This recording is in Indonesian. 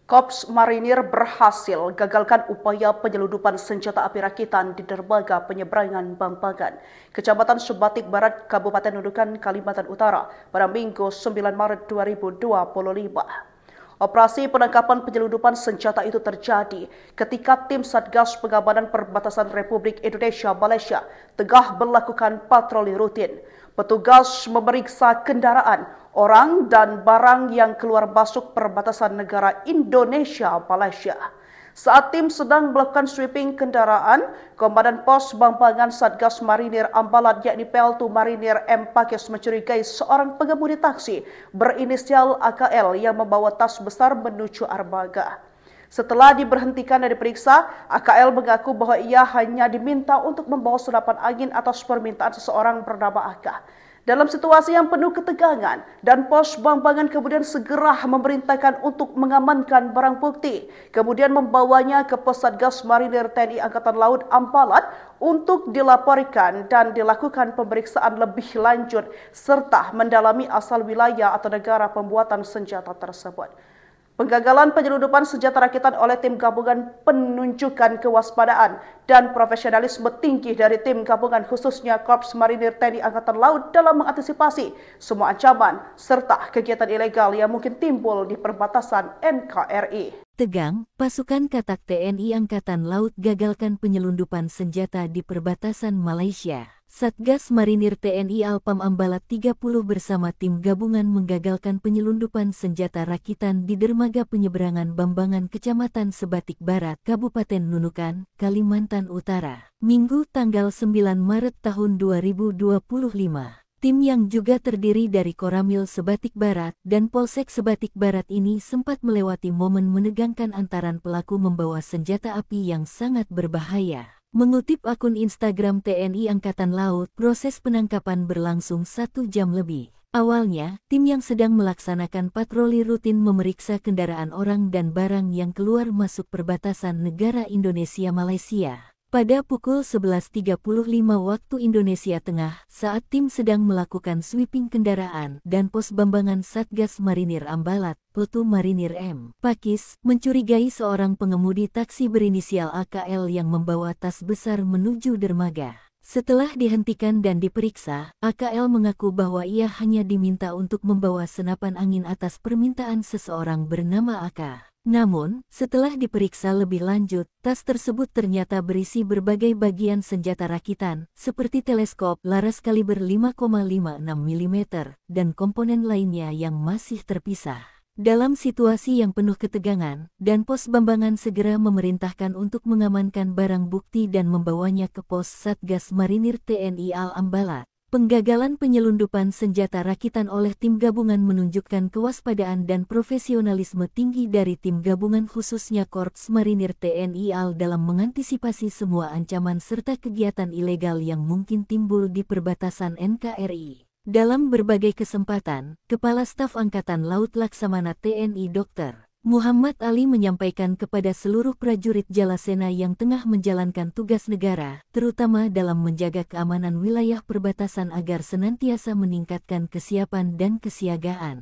Korps Marinir berhasil gagalkan upaya penyelundupan senjata api rakitan di dermaga penyeberangan Bambangan, Kecamatan Sebatik Barat, Kabupaten Nunukan, Kalimantan Utara pada Minggu 9 Maret 2025. Operasi penangkapan penyelundupan senjata itu terjadi ketika tim Satgas Pengamanan Perbatasan Republik Indonesia Malaysia tengah melakukan patroli rutin. Petugas memeriksa kendaraan, orang dan barang yang keluar masuk perbatasan negara Indonesia Malaysia. Saat tim sedang melakukan sweeping kendaraan, Komandan Pos Bambangan Satgas Marinir Ambalat yakni Peltu Marinir M. Pakis mencurigai seorang pengemudi taksi berinisial AKL yang membawa tas besar menuju armada. Setelah diberhentikan dan diperiksa, AKL mengaku bahwa ia hanya diminta untuk membawa senapan angin atas permintaan seseorang bernama AK. Dalam situasi yang penuh ketegangan, dan Pos Bambangan kemudian segera memerintahkan untuk mengamankan barang bukti, kemudian membawanya ke Pos Satgas Marinir TNI Angkatan Laut Ambalat untuk dilaporkan dan dilakukan pemeriksaan lebih lanjut serta mendalami asal wilayah atau negara pembuatan senjata tersebut. Penggagalan penyelundupan senjata rakitan oleh tim gabungan menunjukkan kewaspadaan dan profesionalisme tinggi dari tim gabungan khususnya Korps Marinir TNI Angkatan Laut dalam mengantisipasi semua ancaman serta kegiatan ilegal yang mungkin timbul di perbatasan NKRI. Tegang, pasukan Katak TNI Angkatan Laut gagalkan penyelundupan senjata di perbatasan Malaysia. Satgas Marinir TNI Alpam Ambalat 30 bersama tim gabungan menggagalkan penyelundupan senjata rakitan di dermaga penyeberangan Bambangan Kecamatan Sebatik Barat, Kabupaten Nunukan, Kalimantan Utara, Minggu tanggal 9 Maret tahun 2025. Tim yang juga terdiri dari Koramil Sebatik Barat dan Polsek Sebatik Barat ini sempat melewati momen menegangkan antaran pelaku membawa senjata api yang sangat berbahaya. Mengutip akun Instagram TNI Angkatan Laut, proses penangkapan berlangsung 1 jam lebih. Awalnya, tim yang sedang melaksanakan patroli rutin memeriksa kendaraan orang dan barang yang keluar masuk perbatasan negara Indonesia-Malaysia. Pada pukul 11.35 waktu Indonesia Tengah, saat tim sedang melakukan sweeping kendaraan dan Pos Bambangan Satgas Marinir Ambalat, Peltu Marinir M. Pakis, mencurigai seorang pengemudi taksi berinisial AKL yang membawa tas besar menuju dermaga. Setelah dihentikan dan diperiksa, AKL mengaku bahwa ia hanya diminta untuk membawa senapan angin atas permintaan seseorang bernama AK. Namun, setelah diperiksa lebih lanjut, tas tersebut ternyata berisi berbagai bagian senjata rakitan, seperti teleskop, laras kaliber 5,56 mm, dan komponen lainnya yang masih terpisah. Dalam situasi yang penuh ketegangan, dan Pos Bambangan segera memerintahkan untuk mengamankan barang bukti dan membawanya ke Pos Satgas Marinir TNI Al Ambalat. Penggagalan penyelundupan senjata rakitan oleh tim gabungan menunjukkan kewaspadaan dan profesionalisme tinggi dari tim gabungan khususnya Korps Marinir TNI AL dalam mengantisipasi semua ancaman serta kegiatan ilegal yang mungkin timbul di perbatasan NKRI. Dalam berbagai kesempatan, Kepala Staf Angkatan Laut Laksamana TNI Dr. Muhammad Ali menyampaikan kepada seluruh prajurit Jalasena yang tengah menjalankan tugas negara, terutama dalam menjaga keamanan wilayah perbatasan agar senantiasa meningkatkan kesiapan dan kesiagaan.